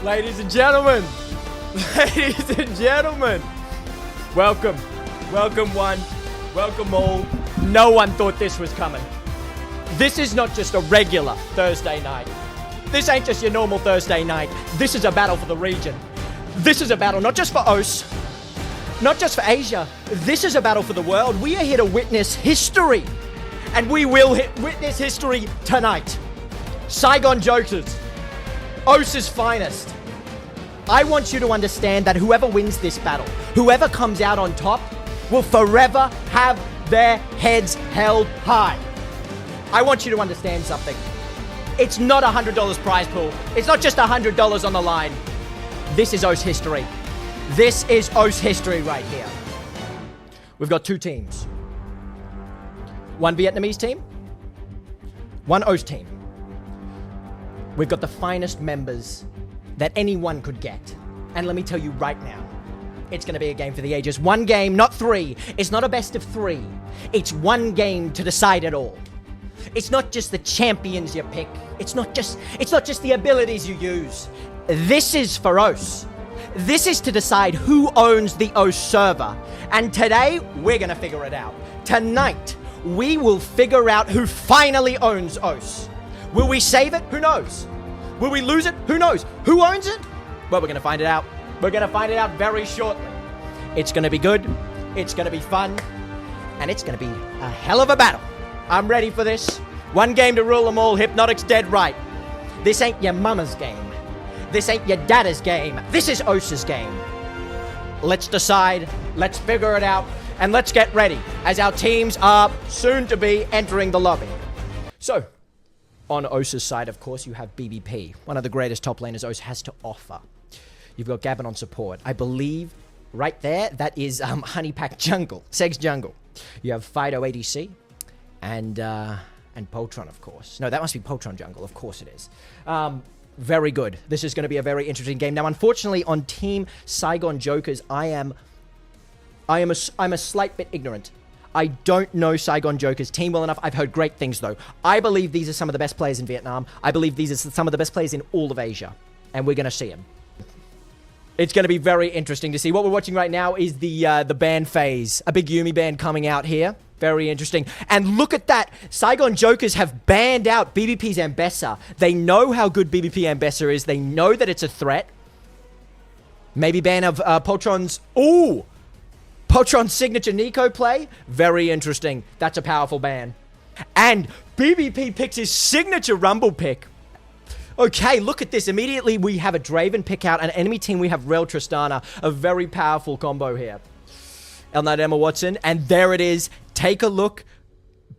Ladies and gentlemen, ladies and gentlemen, welcome, welcome one, welcome all. No one thought this was coming. This is not just a regular Thursday night. This ain't just your normal Thursday night. This is a battle for the region. This is a battle not just for OS, not just for Asia. This is a battle for the world. We are here to witness history, and we will witness history tonight. Saigon Jokers, OS's finest. I want you to understand that whoever wins this battle, whoever comes out on top, will forever have their heads held high. I want you to understand something. It's not $100 prize pool. It's not just $100 on the line. This is OS history. This is OS history right here. We've got two teams. One Vietnamese team, one OS team. We've got the finest members that anyone could get. And let me tell you right now, it's going to be a game for the ages. One game, not three. It's not a best of three. It's one game to decide it all. It's not just the champions you pick. It's not just the abilities you use. This is for OS. This is to decide who owns the OS server. And today, we're going to figure it out. Tonight, we will figure out who finally owns OS. Will we save it? Who knows? Will we lose it? Who knows? Who owns it? Well, we're going to find it out. We're going to find it out very shortly. It's going to be good. It's going to be fun. And it's going to be a hell of a battle. I'm ready for this. One game to rule them all. Hypnotic's dead right. This ain't your mama's game. This ain't your dadda's game. This is OS's game. Let's decide. Let's figure it out. And let's get ready as our teams are soon to be entering the lobby. So, on OS's side, of course, you have BBP, one of the greatest top laners OS has to offer. You've got Gavin on support. I believe right there, that is Honeypack Jungle, Seg's Jungle. You have Fido ADC and Poltron, of course. No, that must be Poltron Jungle. Of course it is. Very good. This is going to be a very interesting game. Now, unfortunately, on Team Saigon Jokers, I'm a slight bit ignorant. I don't know Saigon Jokers team well enough. I've heard great things, though. I believe these are some of the best players in Vietnam. I believe these are some of the best players in all of Asia. And we're going to see them. It's going to be very interesting to see. What we're watching right now is the ban phase. A big Yuumi ban coming out here. Very interesting. And look at that. Saigon Jokers have banned out BBP's Ambessa. They know how good BBP Ambessa is. They know that it's a threat. Maybe ban of Poltron's... Ooh! Poltron's signature Nico play. Very interesting. That's a powerful ban. And BBP picks his signature Rumble pick. Okay, look at this. Immediately, we have a Draven pick out. An enemy team, we have Rel Tristana. A very powerful combo here. Elnad Emma Watson. And there it is. Take a look.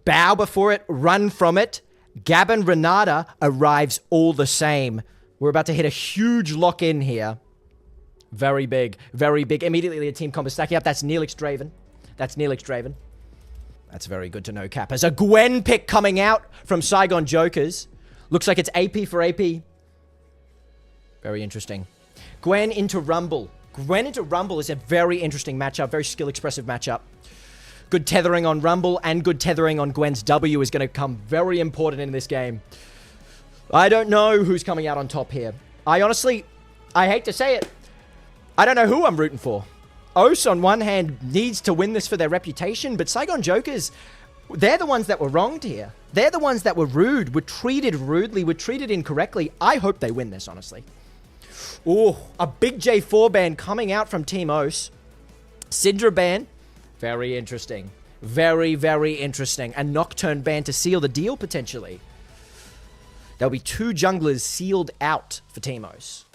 Bow before it. Run from it. Gabin Renata arrives all the same. We're about to hit a huge lock-in here. Very big. Very big. Immediately, the team combo stacking up. That's Neelix Draven. That's Neelix Draven. That's very good to know, Kappas. A Gwen pick coming out from Saigon Jokers. Looks like it's AP for AP. Very interesting. Gwen into Rumble. Gwen into Rumble is a very interesting matchup. Very skill-expressive matchup. Good tethering on Rumble and good tethering on Gwen's W is going to come very important in this game. I don't know who's coming out on top here. I hate to say it, I don't know who I'm rooting for. OS, on one hand, needs to win this for their reputation, but Saigon Jokers, they're the ones that were wronged here. They're the ones that were rude, were treated rudely, were treated incorrectly. I hope they win this, honestly. Oh, a big J4 ban coming out from Team OS. Syndra ban. Very interesting. Very, very interesting. A Nocturne ban to seal the deal, potentially. There'll be two junglers sealed out for Team OS.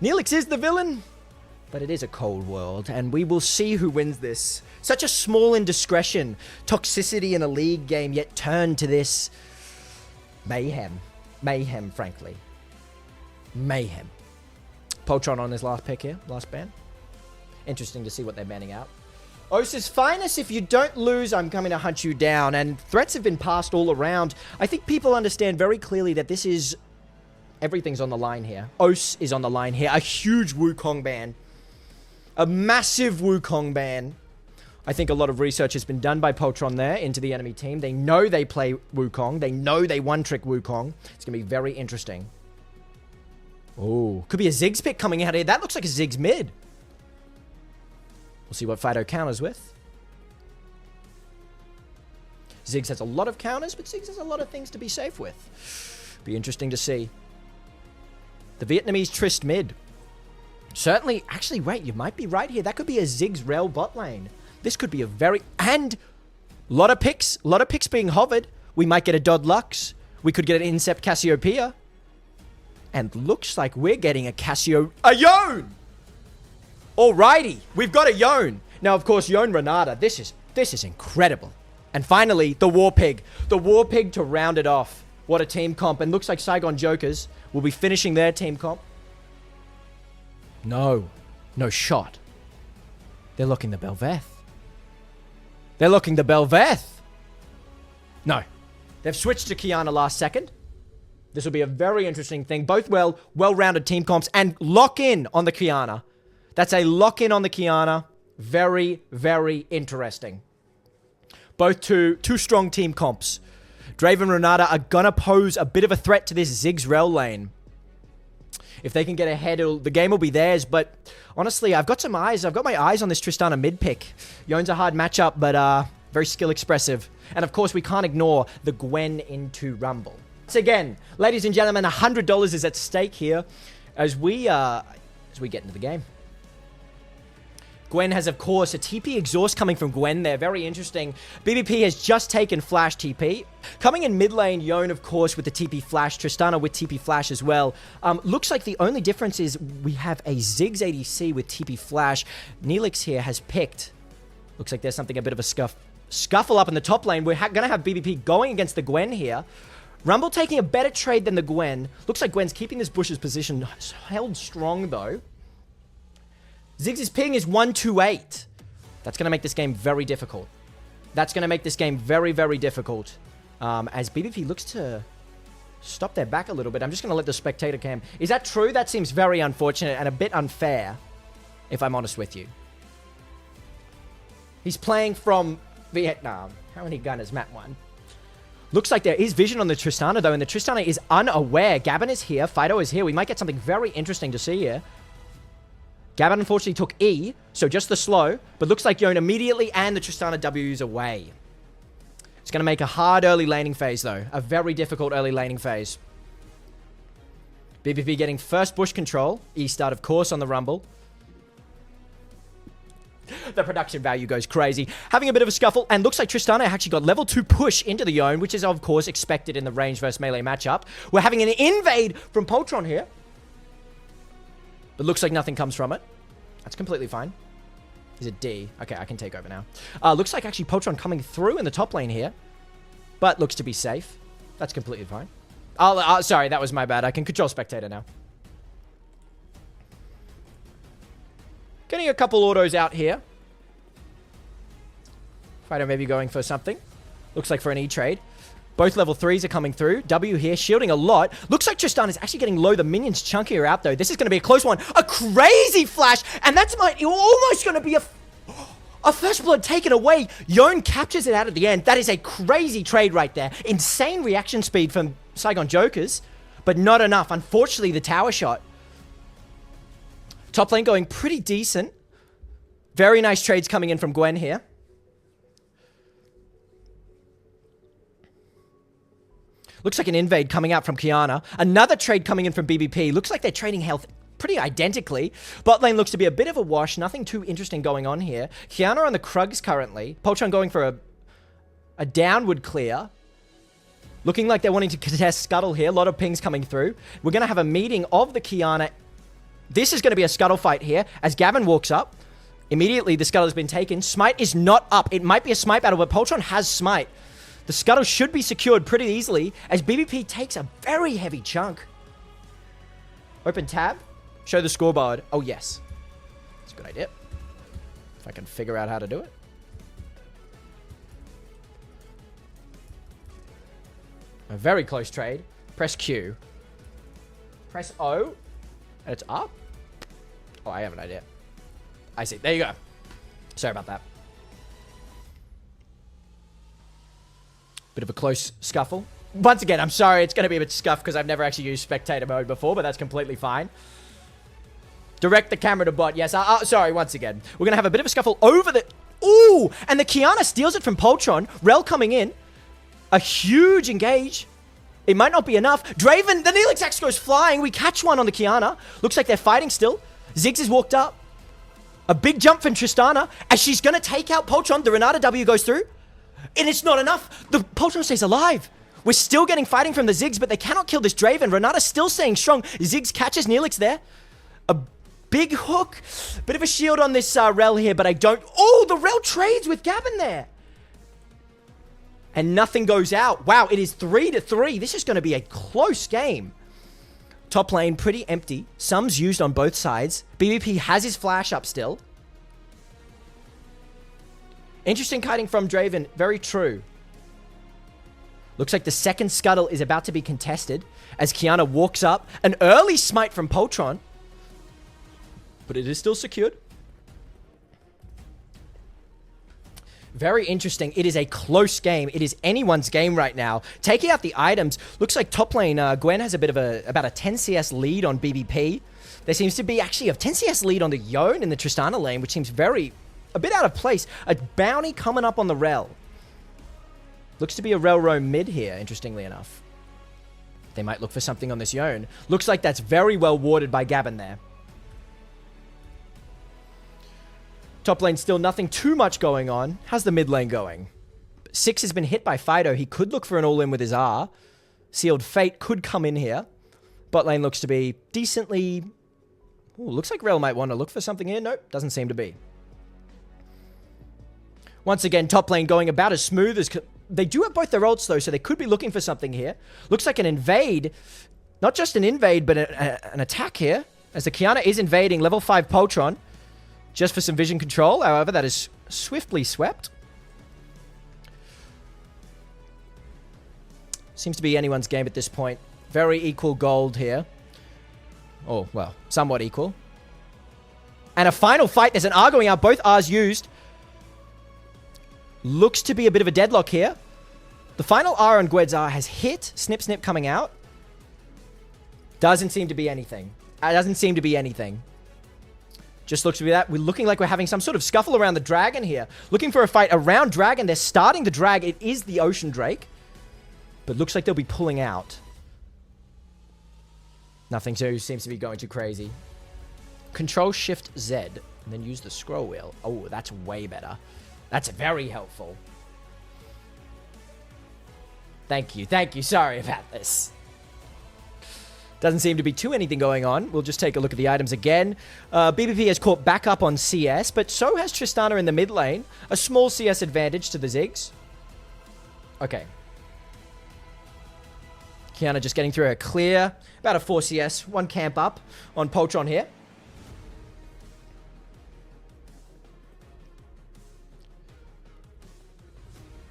Neelix is the villain, but it is a cold world, and we will see who wins this. Such a small indiscretion, toxicity in a league game, yet turned to this mayhem. Mayhem, frankly. Mayhem. Poltron on his last pick here, last ban. Interesting to see what they're banning out. OS's finest, if you don't lose, I'm coming to hunt you down, and threats have been passed all around. I think people understand very clearly that this is... Everything's on the line here. OS is on the line here. A huge Wukong ban. A massive Wukong ban. I think a lot of research has been done by Poltron there into the enemy team. They know they play Wukong. They know they one-trick Wukong. It's going to be very interesting. Oh, could be a Ziggs pick coming out here. That looks like a Ziggs mid. We'll see what Fido counters with. Ziggs has a lot of counters, but Ziggs has a lot of things to be safe with. Be interesting to see. The Vietnamese Trist mid. Certainly, actually, wait, you might be right here. That could be a Ziggs Rel bot lane. This could be a very... And a lot of picks being hovered. We might get a Dodd Lux. We could get an Incept Cassiopeia. And looks like we're getting a Yone! Alrighty, we've got a Yone. Now, of course, Yone Renata. This is incredible. And finally, the War Pig. The War Pig to round it off. What a team comp. And looks like Saigon Jokers will be finishing their team comp. No shot. They're looking the Belveth. They're looking the Belveth. No. They've switched to Kiana last second. This will be a very interesting thing. Both well-rounded team comps and lock in on the Kiana. That's a lock in on the Kiana. Very, very interesting. Both two strong team comps. Draven and Renata are gonna pose a bit of a threat to this Ziggs Rel lane. If they can get ahead, the game will be theirs. But honestly, I've got my eyes on this Tristana mid pick. Yone's a hard matchup, but very skill expressive. And of course, we can't ignore the Gwen into Rumble. So again, ladies and gentlemen, $100 is at stake here as we get into the game. Gwen has, of course, a TP exhaust coming from Gwen there. Very interesting. BBP has just taken Flash TP. Coming in mid lane, Yone, of course, with the TP Flash. Tristana with TP Flash as well. Looks like the only difference is we have a Ziggs ADC with TP Flash. Neelix here has picked. Looks like there's a bit of a scuffle up in the top lane. We're going to have BBP going against the Gwen here. Rumble taking a better trade than the Gwen. Looks like Gwen's keeping this Bush's position held strong, though. Ziggs' ping is 128. That's going to make this game very difficult. That's going to make this game very, very difficult. As BBP looks to stop their back a little bit. I'm just going to let the spectator cam. Is that true? That seems very unfortunate and a bit unfair, if I'm honest with you. He's playing from Vietnam. How many gunners, Map 1? Looks like there is vision on the Tristana, though, and the Tristana is unaware. Gavin is here. Fido is here. We might get something very interesting to see here. Gavin unfortunately took E, so just the slow, but looks like Yone immediately and the Tristana W's away. It's going to make a hard early laning phase, though. A very difficult early laning phase. BBP getting first bush control. E start, of course, on the Rumble. The production value goes crazy. Having a bit of a scuffle, and looks like Tristana actually got level 2 push into the Yone, which is, of course, expected in the range versus melee matchup. We're having an invade from Poltron here. But looks like nothing comes from it. That's completely fine. He's a D. Okay, I can take over now. Looks like actually Poltron coming through in the top lane here. But looks to be safe. That's completely fine. Sorry, that was my bad. I can control spectator now. Getting a couple autos out here. Fido maybe going for something. Looks like for an E-trade. Both level 3s are coming through. W here, shielding a lot. Looks like Tristan is actually getting low. The minions chunkier out, though. This is going to be a close one. A crazy flash. And that's almost going to be a first blood taken away. Yone captures it out at the end. That is a crazy trade right there. Insane reaction speed from Saigon Jokers. But not enough. Unfortunately, the tower shot. Top lane going pretty decent. Very nice trades coming in from Gwen here. Looks like an invade coming out from Kiana. Another trade coming in from BBP. Looks like they're trading health pretty identically. Bot lane looks to be a bit of a wash. Nothing too interesting going on here. Kiana on the Krugs currently. Poltron going for a downward clear. Looking like they're wanting to contest Scuttle here. A lot of pings coming through. We're going to have a meeting of the Kiana. This is going to be a Scuttle fight here as Gavin walks up. Immediately, the Scuttle has been taken. Smite is not up. It might be a Smite battle, but Poltron has Smite. The Scuttle should be secured pretty easily as BBP takes a very heavy chunk. Open tab. Show the scoreboard. Oh, yes. That's a good idea. If I can figure out how to do it. A very close trade. Press Q. Press O. And it's up. Oh, I have an idea. I see. There you go. Sorry about that. Bit of a close scuffle. Once again, I'm sorry, it's going to be a bit scuffed because I've never actually used spectator mode before, but that's completely fine. Direct the camera to bot. Yes, sorry, once again. We're going to have a bit of a scuffle over the... Ooh! And the Kiana steals it from Poltron. Rel coming in. A huge engage. It might not be enough. Draven, the Neelix X goes flying. We catch one on the Kiana. Looks like they're fighting still. Ziggs has walked up. A big jump from Tristana as she's going to take out Poltron. The Renata W goes through. And it's not enough. The Poltron stays alive. We're still getting fighting from the Ziggs, but they cannot kill this Draven. Renata's still staying strong. Ziggs catches Neelix there. A big hook. Bit of a shield on this Rel here, but I don't... Oh, the Rel trades with Gavin there. And nothing goes out. Wow, it is 3-3. This is going to be a close game. Top lane, pretty empty. Sums used on both sides. BBP has his flash up still. Interesting kiting from Draven. Very true. Looks like the second scuttle is about to be contested as Kiana walks up. An early smite from Poltron. But it is still secured. Very interesting. It is a close game. It is anyone's game right now. Taking out the items. Looks like top lane, Gwen has a bit of about a 10 CS lead on BBP. There seems to be actually a 10 CS lead on the Yone in the Tristana lane, which seems a bit out of place. A bounty coming up on the Rel. Looks to be a Rel roam mid here, interestingly enough. They might look for something on this Yone. Looks like that's very well warded by Gavin there. Top lane still nothing too much going on. How's the mid lane going? Six has been hit by Fido. He could look for an all-in with his R. Sealed Fate could come in here. Bot lane looks to be decently... Ooh, looks like Rel might want to look for something here. Nope, doesn't seem to be. Once again, top lane going about as smooth as... They do have both their ults, though, so they could be looking for something here. Looks like an invade. Not just an invade, but an attack here. As the Kiana is invading level 5 Poltron. Just for some vision control. However, that is swiftly swept. Seems to be anyone's game at this point. Very equal gold here. Oh, well, somewhat equal. And a final fight. There's an R going out. Both R's used. Looks to be a bit of a deadlock here. The final R on Gwed's R has hit. Snip, snip coming out. Doesn't seem to be anything. Doesn't seem to be anything. Just looks to be that. We're looking like we're having some sort of scuffle around the dragon here. Looking for a fight around dragon. They're starting to drag. It is the Ocean Drake. But looks like they'll be pulling out. Nothing seems to be going too crazy. Control-Shift-Z. And then use the scroll wheel. Oh, that's way better. That's very helpful. Thank you. Thank you. Sorry about this. Doesn't seem to be too anything going on. We'll just take a look at the items again. BBP has caught back up on CS, but so has Tristana in the mid lane. A small CS advantage to the Ziggs. Okay. Kiana just getting through a clear. About a 4 CS. 1 camp up on Poltron here.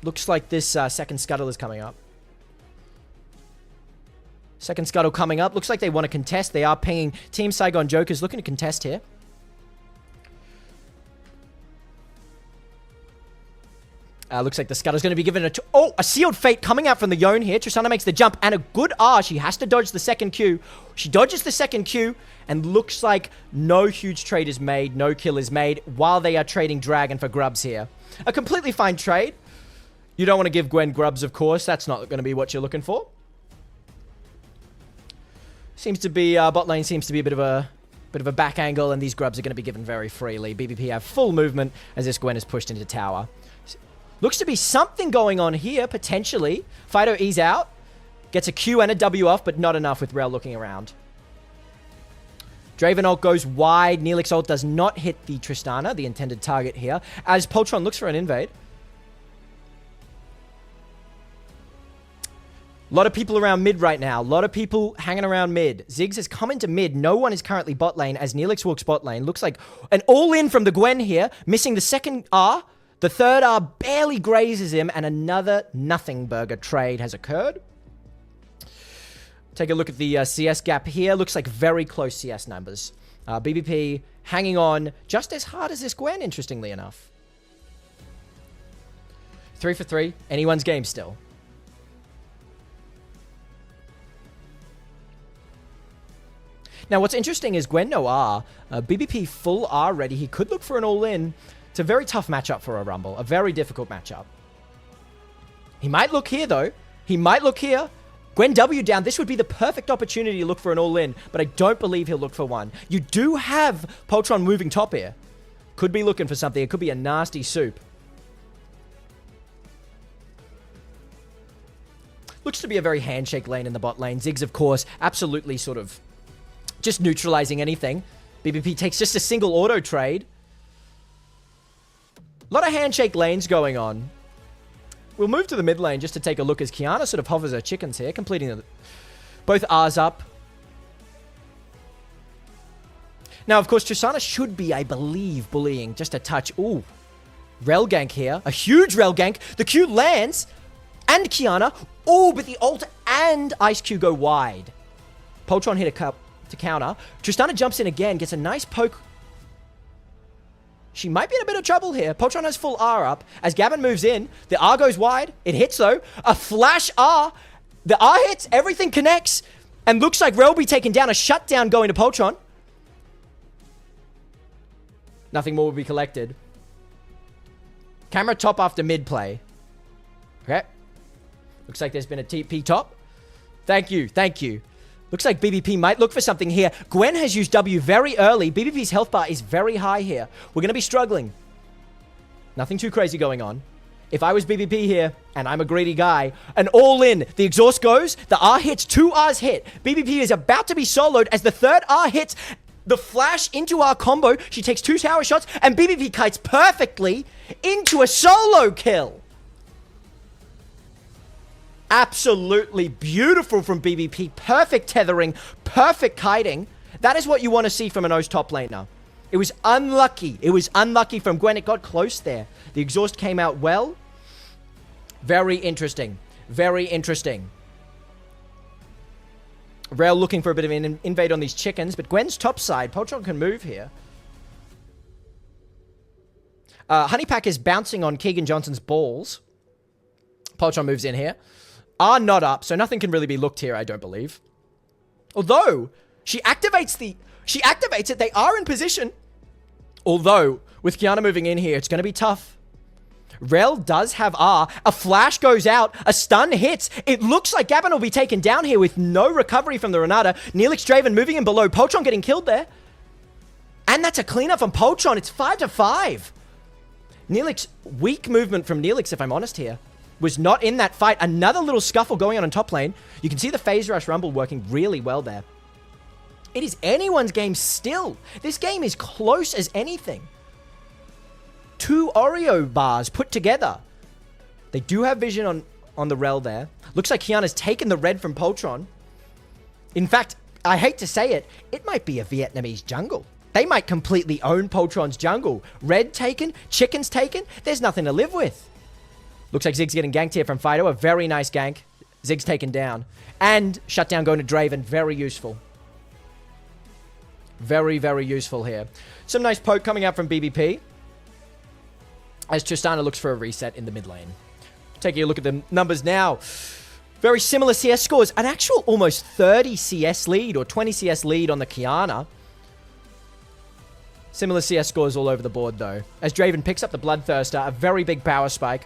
Looks like this second scuttle is coming up. Second scuttle coming up. Looks like they want to contest. They are pinging. Team Saigon Jokers looking to contest here. Looks like the scuttle's going to be given a sealed fate coming out from the Yone here. Tristana makes the jump and a good R. She has to dodge the second Q. She dodges the second Q and looks like no huge trade is made. No kill is made while they are trading Dragon for grubs here. A completely fine trade. You don't want to give Gwen grubs, of course. That's not going to be what you're looking for. Seems to be, bot lane seems to be a bit of a back angle, and these grubs are going to be given very freely. BBP have full movement as this Gwen is pushed into tower. Looks to be something going on here, potentially. Fido E's out. Gets a Q and a W off, but not enough with Rel looking around. Draven ult goes wide. Neelix ult does not hit the Tristana, the intended target here, as Poltron looks for an invade. A lot of people around mid right now. A lot of people hanging around mid. Ziggs has come into mid. No one is currently bot lane as Neelix walks bot lane. Looks like an all-in from the Gwen here. Missing the second R. The third R barely grazes him. And another nothing burger trade has occurred. Take a look at the CS gap here. Looks like very close CS numbers. BBP hanging on just as hard as this Gwen, interestingly enough. 3 for 3. Anyone's game still. Now, what's interesting is Gwen no R, BBP full R ready. He could look for an all-in. It's a very tough matchup for a Rumble. A very difficult matchup. He might look here, though. He might look here. Gwen W down. This would be the perfect opportunity to look for an all-in, but I don't believe he'll look for one. You do have Poltron moving top here. Could be looking for something. It could be a nasty soup. Looks to be a very handshake lane in the bot lane. Ziggs, of course, absolutely sort of just neutralizing anything. BBP takes just a single auto trade. A lot of handshake lanes going on. We'll move to the mid lane just to take a look as Qiyana sort of hovers her chickens here, completing both R's up. Now, of course, Tristana should be, I believe, bullying just a touch. Ooh, rel gank here. A huge rel gank. The Q lands. And Qiyana. Oh, but the ult and Ice Q go wide. Poltron hit a cup to counter. Tristana jumps in again, gets a nice poke. She might be in a bit of trouble here. Poltron has full R up. As Gavin moves in, the R goes wide. It hits, though. A flash R. The R hits. Everything connects. And looks like Rel will be taken down. A shutdown going to Poltron. Nothing more will be collected. Camera top after mid play. Okay. Looks like there's been a TP top. Thank you. Thank you. Looks like BBP might look for something here. Gwen has used W very early. BBP's health bar is very high here. We're going to be struggling. Nothing too crazy going on. If I was BBP here, and I'm a greedy guy, an all-in. The exhaust goes. The R hits. 2 R's hit. BBP is about to be soloed as the third R hits. The flash into our combo. She takes 2 tower shots, and BBP kites perfectly into a solo kill. Absolutely beautiful from BBP. Perfect tethering. Perfect kiting. That is what you want to see from an O's top laner. It was unlucky. It was unlucky from Gwen. It got close there. The exhaust came out well. Very interesting. Very interesting. Rel looking for a bit of an invade on these chickens, but Gwen's top side. Poltron can move here. Honeypack is bouncing on Keegan Johnson's balls. Poltron moves in here. R not up, so nothing can really be looked here, I don't believe. Although, she activates it. They are in position. Although, with Qiyana moving in here, it's going to be tough. Rel does have R. A flash goes out. A stun hits. It looks like Gavin will be taken down here with no recovery from the Renata. Neelix Draven moving in below. Poltron getting killed there. And that's a cleanup from Poltron. It's 5-5. Neelix, weak movement from Neelix, if I'm honest here. Was not in that fight. Another little scuffle going on in top lane. You can see the phase rush rumble working really well there. It is anyone's game still. This game is close as anything. 2 Oreo bars put together. They do have vision on the rel there. Looks like Qiyana's taken the red from Poltron. In fact, I hate to say it, it might be a Vietnamese jungle. They might completely own Poltron's jungle. Red taken, chickens taken. There's nothing to live with. Looks like Ziggs getting ganked here from Fido. A very nice gank. Ziggs taken down. And shutdown going to Draven. Very useful. Very, very useful here. Some nice poke coming out from BBP. As Tristana looks for a reset in the mid lane. Taking a look at the numbers now. Very similar CS scores. An actual almost 30 CS lead or 20 CS lead on the Qiyana. Similar CS scores all over the board though. As Draven picks up the Bloodthirster. A very big power spike.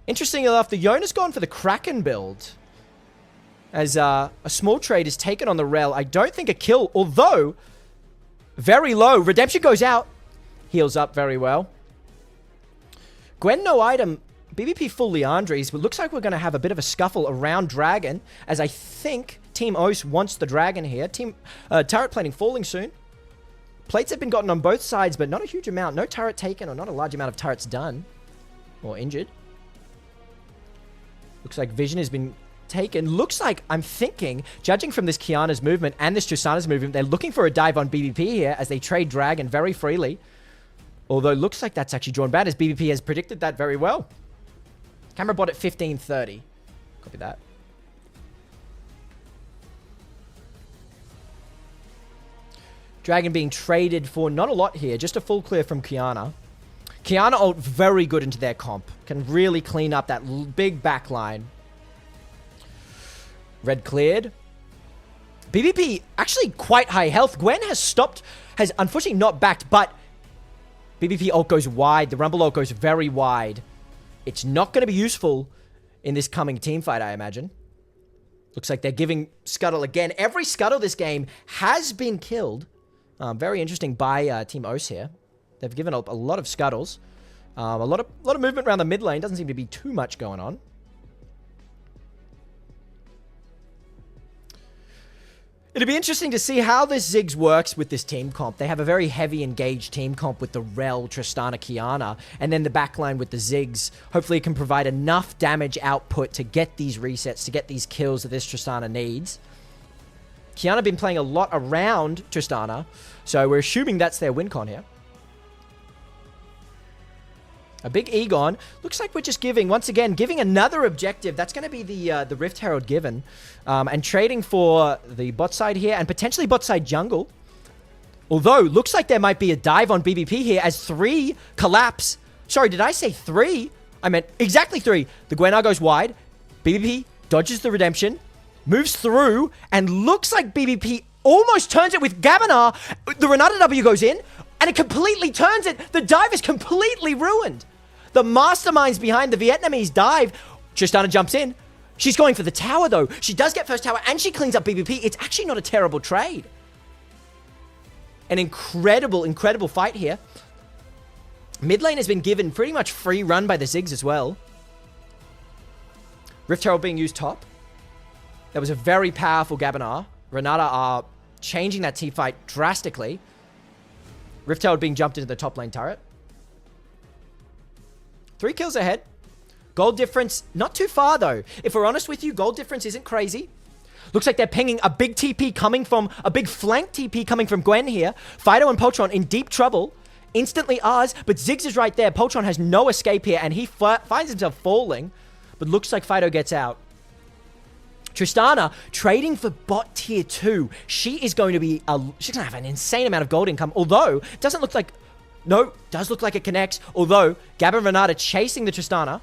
Interestingly enough, the Yona's gone for the Kraken build. As a small trade is taken on the rel. I don't think a kill, although very low. Redemption goes out. Heals up very well. Gwen no item. BBP full Leandres, but looks like we're going to have a bit of a scuffle around Dragon, as I think Team Os wants the Dragon here. Team turret plating falling soon. Plates have been gotten on both sides, but not a huge amount. No turret taken, or not a large amount of turrets done. Or injured. Looks like vision has been taken. Looks like, I'm thinking, judging from this Qiyana's movement and this Tristana's movement, they're looking for a dive on BBP here as they trade Dragon very freely. Although, looks like that's actually drawn bad, as BBP has predicted that very well. Camera bot at 1530. Copy that. Dragon being traded for not a lot here. Just a full clear from Qiyana. Qiyana ult very good into their comp. Can really clean up that big back line. Red cleared. BBP actually quite high health. Gwen has unfortunately not backed, but BBP ult goes wide. The Rumble ult goes very wide. It's not going to be useful in this coming team fight, I imagine. Looks like they're giving Scuttle again. Every Scuttle this game has been killed. Very interesting by Team Os here. They've given up a lot of Scuttles. A lot of movement around the mid lane. Doesn't seem to be too much going on. It'll be interesting to see how this Ziggs works with this team comp. They have a very heavy engaged team comp with the Rel, Tristana, Kiana, and then the backline with the Ziggs. Hopefully it can provide enough damage output to get these resets, to get these kills that this Tristana needs. Kiana been playing a lot around Tristana, so we're assuming that's their win con here. A big Egon. Looks like we're just once again, giving another objective. That's going to be the Rift Herald given. And trading for the bot side here and potentially bot side jungle. Although, looks like there might be a dive on BBP here as 3 collapse. Sorry, did I say 3? I meant exactly 3. The Gwenar goes wide. BBP dodges the redemption. Moves through and looks like BBP almost turns it with Gabinar. The Renata W goes in and it completely turns it. The dive is completely ruined. The masterminds behind the Vietnamese dive. Tristana jumps in. She's going for the tower, though. She does get first tower, and she cleans up BBP. It's actually not a terrible trade. An incredible, incredible fight here. Mid lane has been given pretty much free run by the Ziggs as well. Rift Herald being used top. That was a very powerful Gabinar. Renata are changing that team fight drastically. Rift Herald being jumped into the top lane turret. 3 kills ahead. Gold difference, not too far though. If we're honest with you, gold difference isn't crazy. Looks like they're pinging a big TP coming from, a big flank TP coming from Gwen here. Fido and Poltron in deep trouble. Instantly ours, but Ziggs is right there. Poltron has no escape here and he finds himself falling. But looks like Fido gets out. Tristana trading for bot tier 2. She is going to be, she's going to have an insane amount of gold income. Although, it doesn't look like, no, does look like it connects. Although, Gab and Renata chasing the Tristana.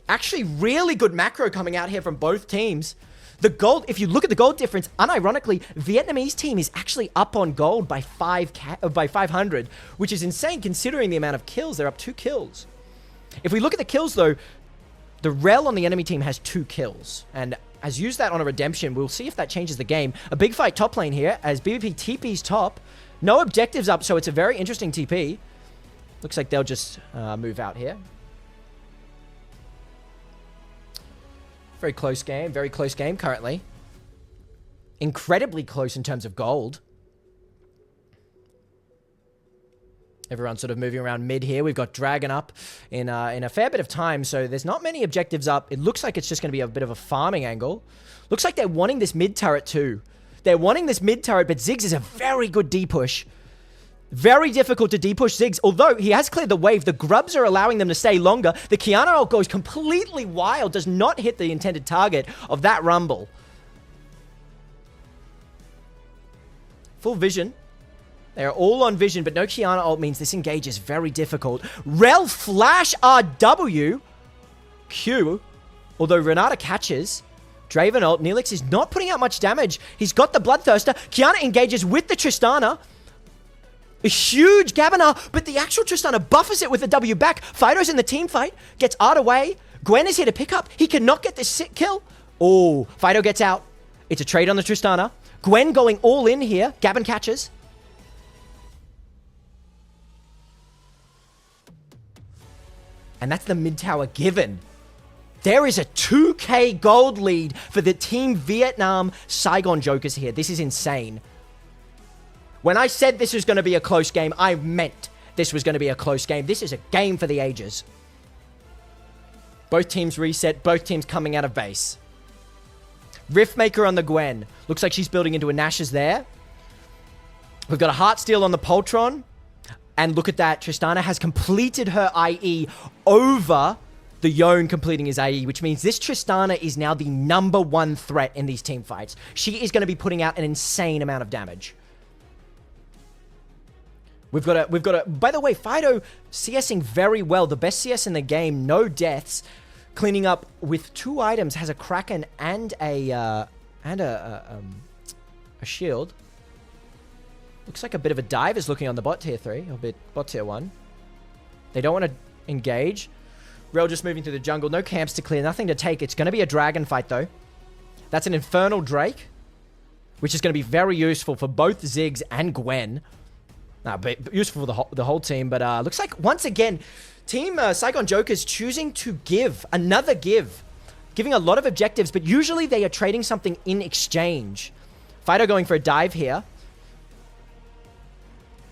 Actually, really good macro coming out here from both teams. The gold, if you look at the gold difference, unironically, Vietnamese team is actually up on gold by 500, which is insane considering the amount of kills. They're up 2 kills. If we look at the kills, though, the Rel on the enemy team has 2 kills. And has used that on a redemption. We'll see if that changes the game. A big fight top lane here as BBP TP's top. No objectives up, so it's a very interesting TP. Looks like they'll just move out here. Very close game currently. Incredibly close in terms of gold. Everyone's sort of moving around mid here. We've got Dragon up in a fair bit of time, so there's not many objectives up. It looks like it's just going to be a bit of a farming angle. Looks like they're wanting this mid turret too. They're wanting this mid turret, but Ziggs is a very good D-push. Very difficult to D-push Ziggs, although he has cleared the wave. The grubs are allowing them to stay longer. The Kiana ult goes completely wild, does not hit the intended target of that Rumble. Full vision. They're all on vision, but no Kiana ult means this engage is very difficult. Rel flash RW. Q. Although Renata catches. Draven ult. Neelix is not putting out much damage. He's got the Bloodthirster. Kiana engages with the Tristana. A huge Gabinar, but the actual Tristana buffers it with the W back. Fido's in the team fight. Gets Art away. Gwen is here to pick up. He cannot get this sick kill. Oh, Fido gets out. It's a trade on the Tristana. Gwen going all in here. Gavin catches. And that's the mid tower given. There is a 2k gold lead for the Team Vietnam Saigon Jokers here. This is insane. When I said this was going to be a close game, I meant this was going to be a close game. This is a game for the ages. Both teams reset. Both teams coming out of base. Riftmaker on the Gwen. Looks like she's building into a Nash's there. We've got a Heartsteel on the Poltron. And look at that. Tristana has completed her IE over the Yone completing his IE, which means this Tristana is now the #1 threat in these team fights. She is going to be putting out an insane amount of damage. We've got a, by the way, Fido CSing very well. The best CS in the game, no deaths. Cleaning up with 2 items, has a Kraken and a and a shield. Looks like a bit of a dive is looking on the bot tier 3, or bot tier 1. They don't want to engage. Rel just moving through the jungle. No camps to clear, nothing to take. It's going to be a dragon fight, though. That's an Infernal Drake, which is going to be very useful for both Ziggs and Gwen. But useful for the whole team. But looks like, once again, Team Saigon Jokers choosing to give. Giving a lot of objectives, but usually they are trading something in exchange. Fido going for a dive here.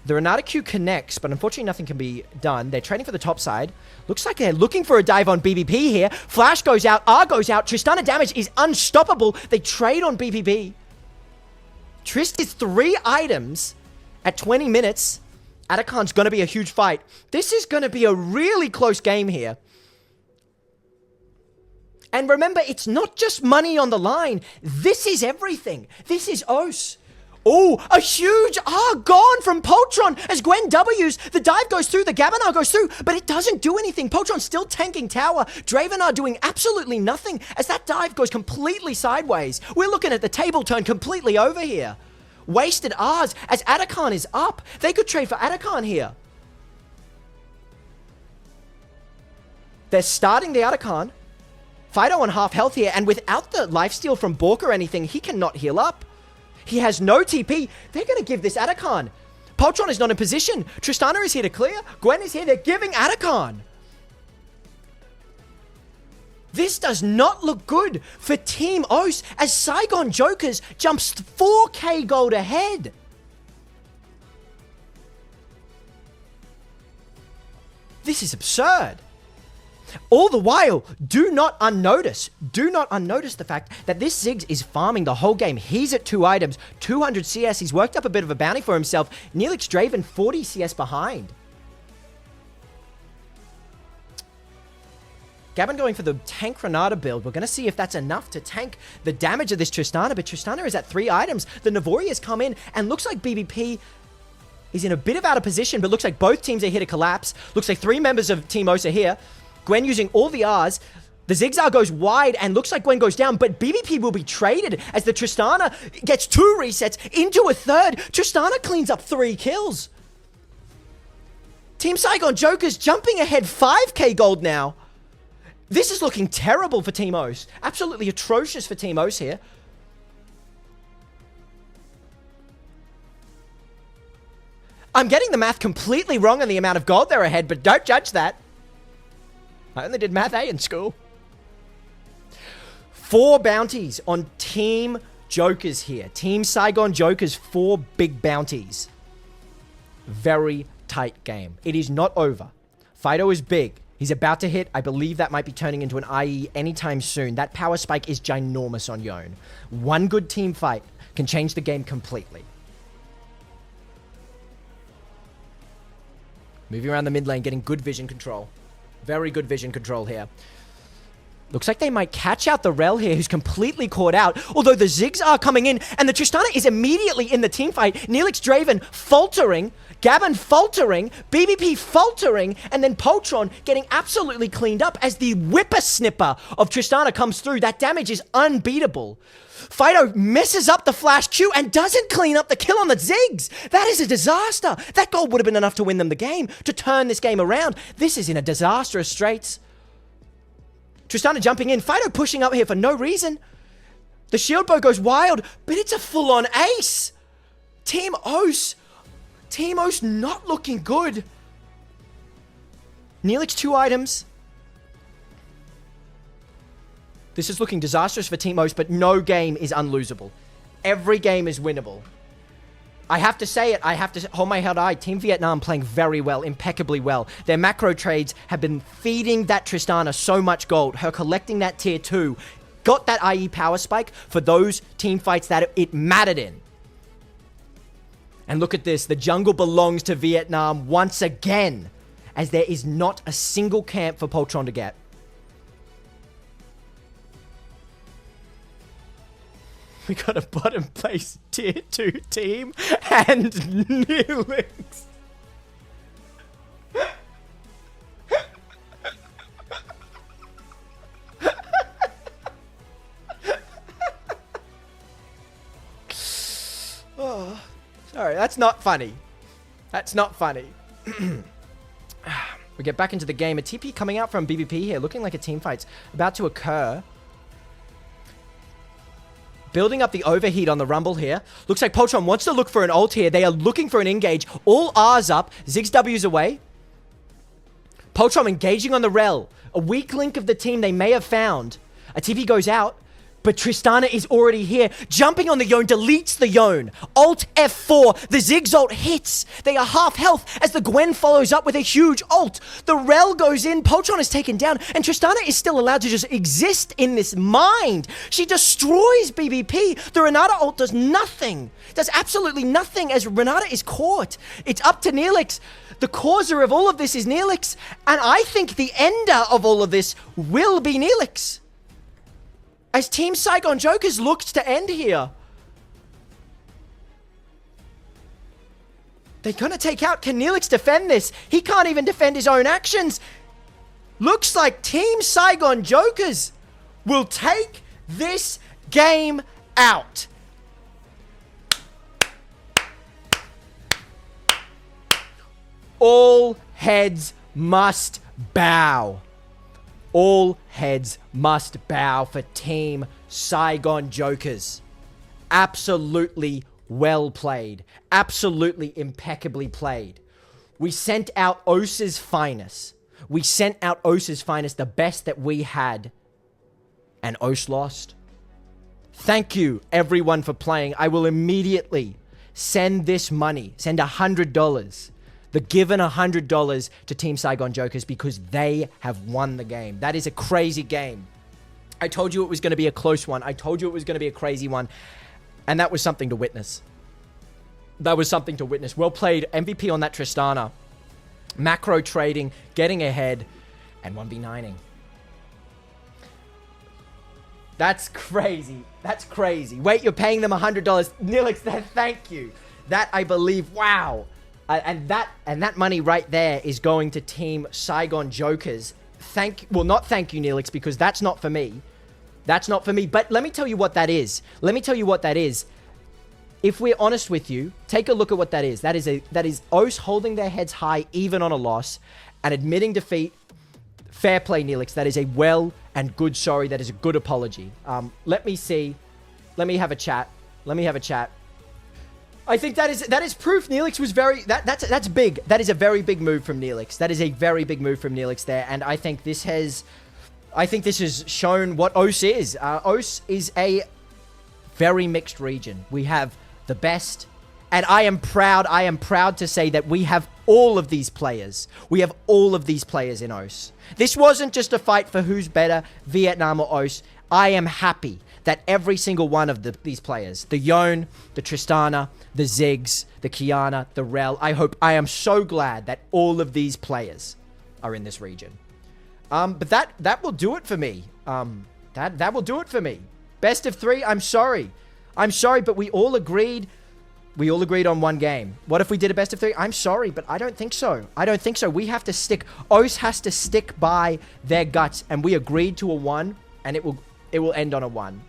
The Renata Q connects, but unfortunately nothing can be done. They're trading for the top side. Looks like they're looking for a dive on BBP here. Flash goes out, R goes out. Tristana damage is unstoppable. They trade on BBP. Trist is 3 items at 20 minutes. Atakan's going to be a huge fight. This is going to be a really close game here. And remember, it's not just money on the line. This is everything. This is Os. Oh, a huge R gone from Poltron as Gwen W's. The dive goes through, the Gavinar goes through, but it doesn't do anything. Poltron's still tanking tower. Dravenar doing absolutely nothing as that dive goes completely sideways. We're looking at the table turn completely over here. Wasted R's as Atakan is up. They could trade for Atakan here. They're starting the Atakan. Fido on half health here, and without the lifesteal from Bork or anything, he cannot heal up. He has no TP. They're going to give this Atakan. Poltron is not in position. Tristana is here to clear. Gwen is here. They're giving Atakan. This does not look good for Team Os as Saigon Jokers jumps 4k gold ahead. This is absurd. All the while, do not unnotice the fact that this Ziggs is farming the whole game. He's at 2 items, 200 CS. He's worked up a bit of a bounty for himself. Neelix Draven, 40 CS behind. Gavin going for the tank Renata build. We're going to see if that's enough to tank the damage of this Tristana, but Tristana is at 3 items. The Navori has come in, and looks like BBP is in a bit of out of position, but looks like both teams are here to collapse. Looks like 3 members of Team Os are here. Gwen using all the R's. The Zigzag goes wide, and looks like Gwen goes down, but BBP will be traded as the Tristana gets 2 resets into a 3rd. Tristana cleans up 3 kills. Team Saigon Jokers jumping ahead 5k gold now. This is looking terrible for Team Os. Absolutely atrocious for Team Os here. I'm getting the math completely wrong on the amount of gold they're ahead, but don't judge that. I only did math A in school. 4 bounties on Team Jokers here. Team Saigon Jokers, 4 big bounties. Very tight game. It is not over. Fido is big. He's about to hit. I believe that might be turning into an IE anytime soon. That power spike is ginormous on Yone. One good team fight can change the game completely. Moving around the mid lane, getting good vision control. Very good vision control here. Looks like they might catch out the Rel here, who's completely caught out. Although the Ziggs are coming in, and the Tristana is immediately in the team fight. Neelix Draven faltering, Gavin faltering, BBP faltering, and then Poltron getting absolutely cleaned up as the whippersnipper of Tristana comes through. That damage is unbeatable. Fido messes up the flash Q and doesn't clean up the kill on the Ziggs. That is a disaster. That goal would have been enough to win them the game, to turn this game around. This is in a disastrous straits. Tristana jumping in. Fido pushing up here for no reason. The shield bow goes wild, but it's a full-on ace. Team Os not looking good. Neelix 2 items. This is looking disastrous for Team Os, but no game is unlosable. Every game is winnable. I have to say it. I have to hold my head high. Team Vietnam playing very well, impeccably well. Their macro trades have been feeding that Tristana so much gold. Her collecting that tier 2 got that IE power spike for those team fights that it mattered in. And look at this. The jungle belongs to Vietnam once again, as there is not a single camp for Poltron to get. We got a bottom place tier 2 team and Neelix. That's not funny. That's not funny. We get back into the game. A TP coming out from BBP here, looking like a team fight's about to occur. Building up the overheat on the Rumble here. Looks like Poltron wants to look for an ult here. They are looking for an engage. All R's up. Ziggs W's away. Poltron engaging on the Rel. A weak link of the team they may have found. A TP goes out. But Tristana is already here. Jumping on the Yone, deletes the Yone. Alt F4. The Ziggs ult hits. They are half health as the Gwen follows up with a huge ult. The Rel goes in. Poltron is taken down. And Tristana is still allowed to just exist in this mind. She destroys BBP. The Renata ult does nothing. Does absolutely nothing as Renata is caught. It's up to Neelix. The causer of all of this is Neelix. And I think the ender of all of this will be Neelix. As Team Saigon Jokers looks to end here. They're going to take out... Can Neelix defend this? He can't even defend his own actions. Looks like Team Saigon Jokers will take this game out. All heads must bow. All heads must bow for Team Saigon Jokers. Absolutely well played. Absolutely impeccably played. We sent out Osa's finest. We sent out Osa's finest, the best that we had. And Os lost. Thank you, everyone, for playing. I will immediately send this money, send $100. The given $100 to Team Saigon Jokers because they have won the game. That is a crazy game. I told you it was going to be a close one. I told you it was going to be a crazy one. And that was something to witness. That was something to witness. Well played. MVP on that Tristana. Macro trading, getting ahead, and 1v9ing. That's crazy. That's crazy. Wait, you're paying them $100. Neelix, thank you. That, I believe, wow. And that money right there is going to Team Saigon Jokers. Well, not thank you, Neelix, because that's not for me. That's not for me. But let me tell you what that is. Let me tell you what that is. If we're honest with you, take a look at what that is. That is Os holding their heads high even on a loss and admitting defeat. Fair play, Neelix. That is a well and good sorry. That is a good apology. Let me see. Let me have a chat. Let me have a chat. I think that is proof Neelix was very... That's big. That is a very big move from Neelix. That is a very big move from Neelix there. And I think this has... shown what Os is. Os is a very mixed region. We have the best... And I am proud to say that we have all of these players. We have all of these players in Os. This wasn't just a fight for who's better, Vietnam or Os. I am happy that every single one of these players, the Yone, the Tristana, the Ziggs, the Kiana, the Rel, I am so glad that all of these players are in this region. But that will do it for me. That will do it for me. Best of 3, I'm sorry. I'm sorry, but we all agreed on one game. What if we did a best of 3? I'm sorry, but I don't think so. I don't think so. We have to stick... Os has to stick by their guts, and we agreed to a 1, and it will end on a 1.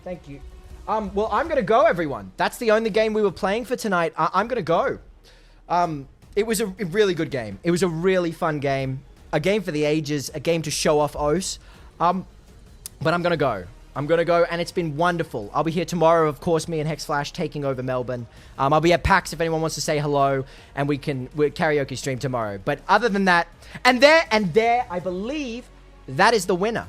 Thank you. Well, I'm going to go, everyone. That's the only game we were playing for tonight. I'm going to go. It was a really good game. It was a really fun game. A game for the ages. A game to show off Os. But I'm going to go. I'm going to go, and it's been wonderful. I'll be here tomorrow, of course, me and Hexflash taking over Melbourne. I'll be at PAX if anyone wants to say hello, and we'll karaoke stream tomorrow. But other than that, and there, I believe that is the winner.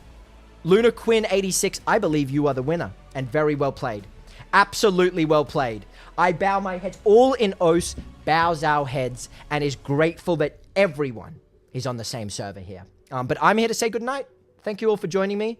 Luna Quinn 86, I believe you are the winner. And very well played. Absolutely well played. I bow my head. All in Os bows our heads and is grateful that everyone is on the same server here. But I'm here to say goodnight. Thank you all for joining me.